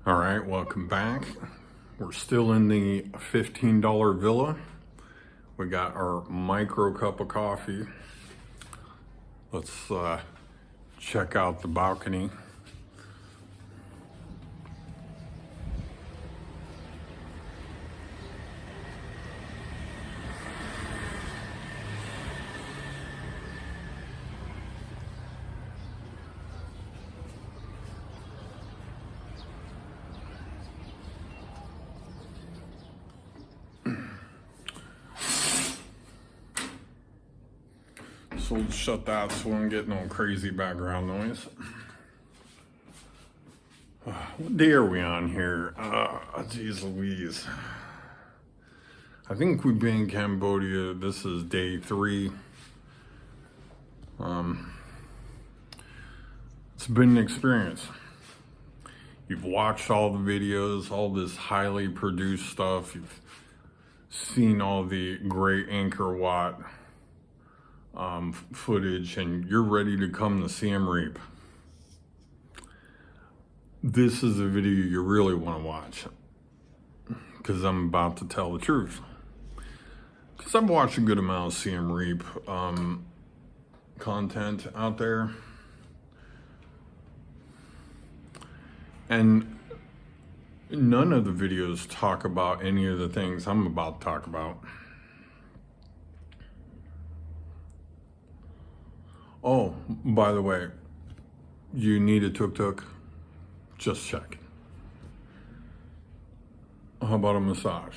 All right, welcome back. We're still in the $15 villa. We got our micro cup of coffee. Let's check out the balcony. So let's shut that so we don't get no crazy background noise. What day are we on here? Geez Louise. I think we've been in Cambodia. This is day 3. It's been an experience. You've watched all the videos, all this highly produced stuff. You've seen all the great Angkor Wat footage, and you're ready to come to Siem Reap. This is a video you really want to watch, because I'm about to tell the truth. Because I've watched a good amount of Siem Reap content out there, and none of the videos talk about any of the things I'm about to talk about. Oh, by the way, you need a tuk-tuk? Just check. How about a massage?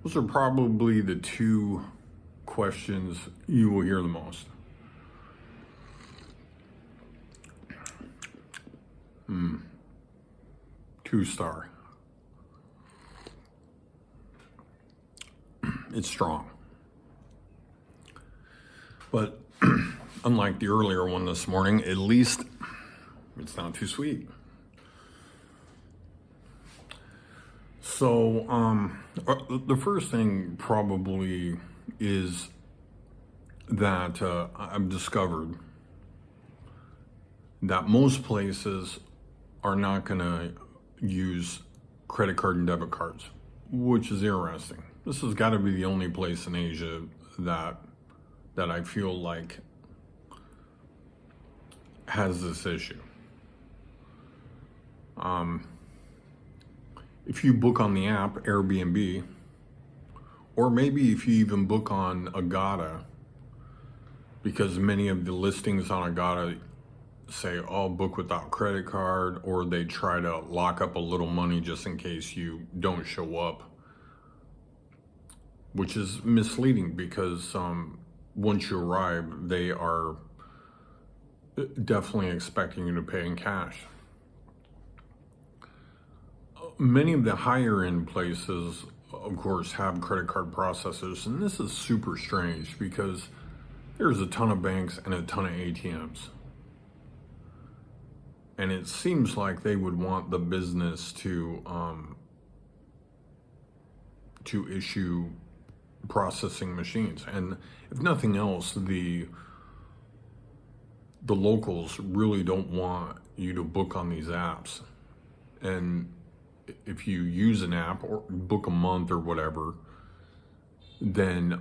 Those are probably the 2 questions you will hear the most. 2-star. It's strong. But unlike the earlier one this morning, at least it's not too sweet. So the first thing probably is that I've discovered that most places are not going to use credit card and debit cards, which is interesting. This has got to be the only place in Asia that I feel like has this issue. If you book on the app Airbnb, or maybe if you even book on Agoda, because many of the listings on Agoda say, oh, book without credit card, or they try to lock up a little money just in case you don't show up, which is misleading, because once you arrive, they are definitely expecting you to pay in cash. Many of the higher end places, of course, have credit card processors, and this is super strange because there's a ton of banks and a ton of ATMs. And it seems like they would want the business to issue processing machines. And if nothing else, the locals really don't want you to book on these apps. And if you use an app or book a month or whatever, then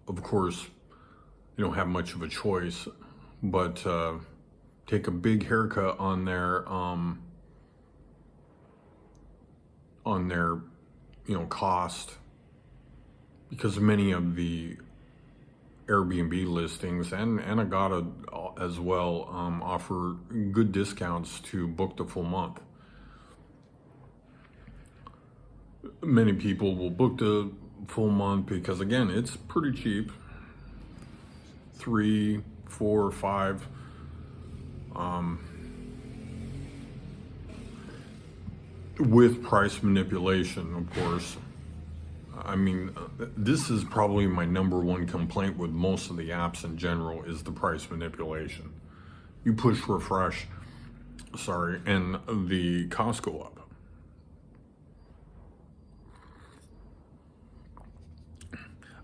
of course you don't have much of a choice but take a big haircut on their cost, because many of the Airbnb listings and Agoda as well offer good discounts to book the full month. Many people will book the full month because, again, it's pretty cheap. 3, 4, 5. With price manipulation, of course. I mean, this is probably my number 1 complaint with most of the apps in general, is the price manipulation. You push refresh, and the costs go up.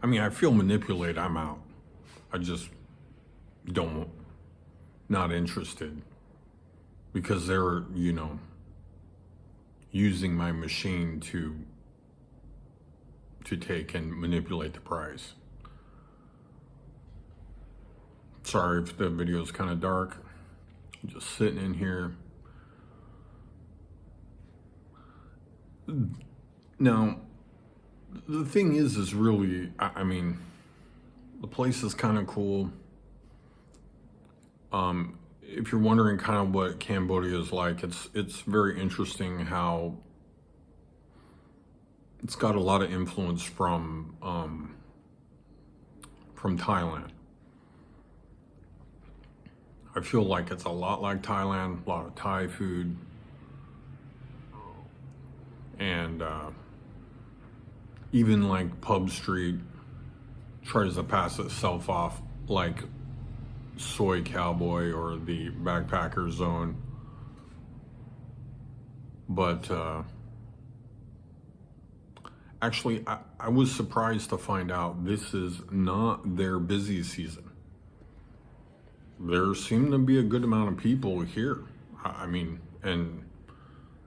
I mean, I feel manipulated, I'm out. I just not interested. because they're, using my machine to take and manipulate the price. Sorry if the video is kind of dark. I'm just sitting in here. Now, the thing is really, I mean, the place is kind of cool. If you're wondering kind of what Cambodia is like, it's very interesting how it's got a lot of influence from Thailand. I feel like it's a lot like Thailand, a lot of Thai food, and even like Pub Street tries to pass itself off like Soy Cowboy or the Backpacker Zone, but actually I was surprised to find out this is not their busy season. There seemed to be a good amount of people here. I mean, and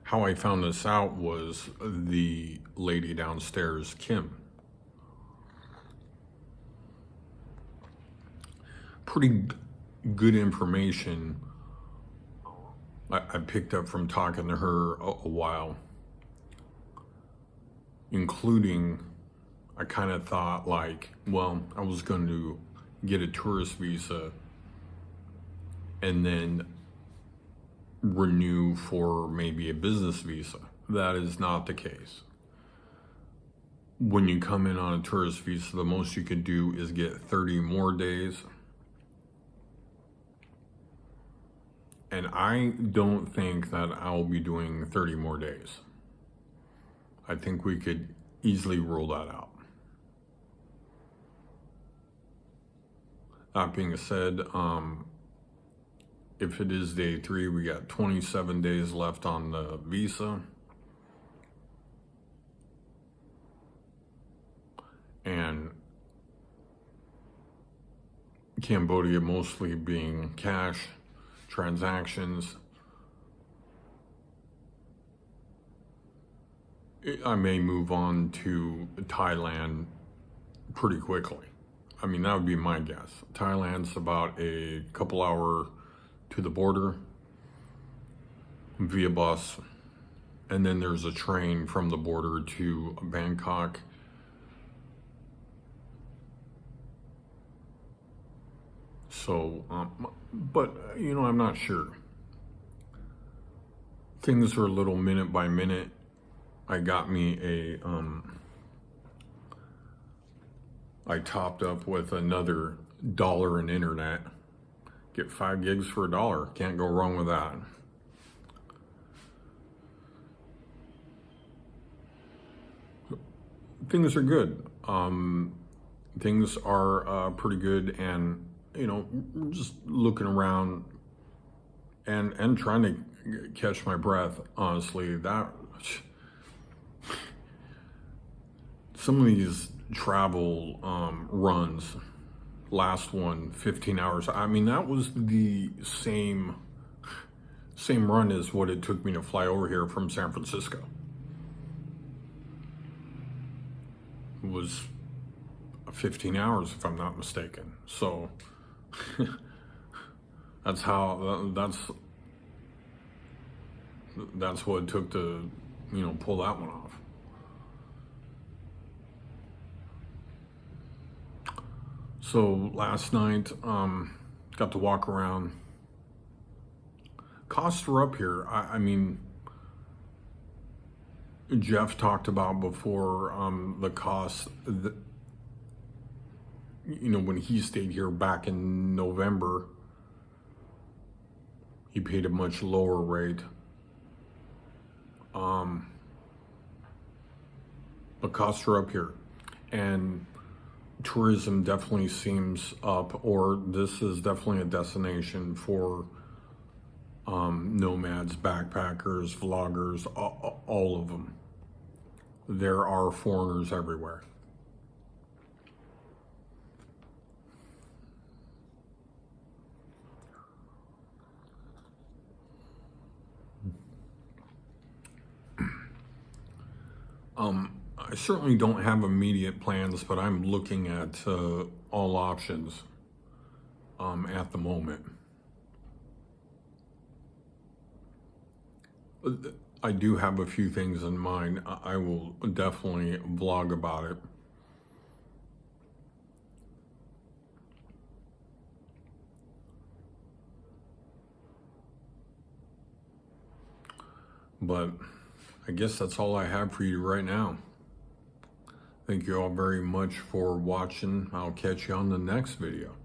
how I found this out was the lady downstairs, Kim. Pretty good information I picked up from talking to her a while, including I kind of thought like, well, I was going to get a tourist visa and then renew for maybe a business visa. That is not the case. When you come in on a tourist visa, the most you could do is get 30 more days. And I don't think that I'll be doing 30 more days. I think we could easily rule that out. That being said, if it is day 3, we got 27 days left on the visa. And Cambodia mostly being cash transactions. I may move on to Thailand pretty quickly. I mean, that would be my guess. Thailand's about a couple hour to the border via bus, and then there's a train from the border to Bangkok. So, but I'm not sure. Things are a little minute by minute. I got me I topped up with another $1 in internet. Get 5 gigs for $1. Can't go wrong with that. Things are good. Things are pretty good, and we're just looking around and trying to catch my breath. Honestly, that some of these travel runs. Last one, 15 hours. I mean, that was the same run as what it took me to fly over here from San Francisco. It was 15 hours, if I'm not mistaken. So that's what it took to, pull that one off. So last night, got to walk around. Costs are up here. I mean, Jeff talked about before the cost that, when he stayed here back in November, he paid a much lower rate. But costs are up here, and tourism definitely seems up, or this is definitely a destination for nomads, backpackers, vloggers, all of them. There are foreigners everywhere. I certainly don't have immediate plans, but I'm looking at all options at the moment. I do have a few things in mind. I will definitely vlog about it. But I guess that's all I have for you right now. Thank you all very much for watching. I'll catch you on the next video.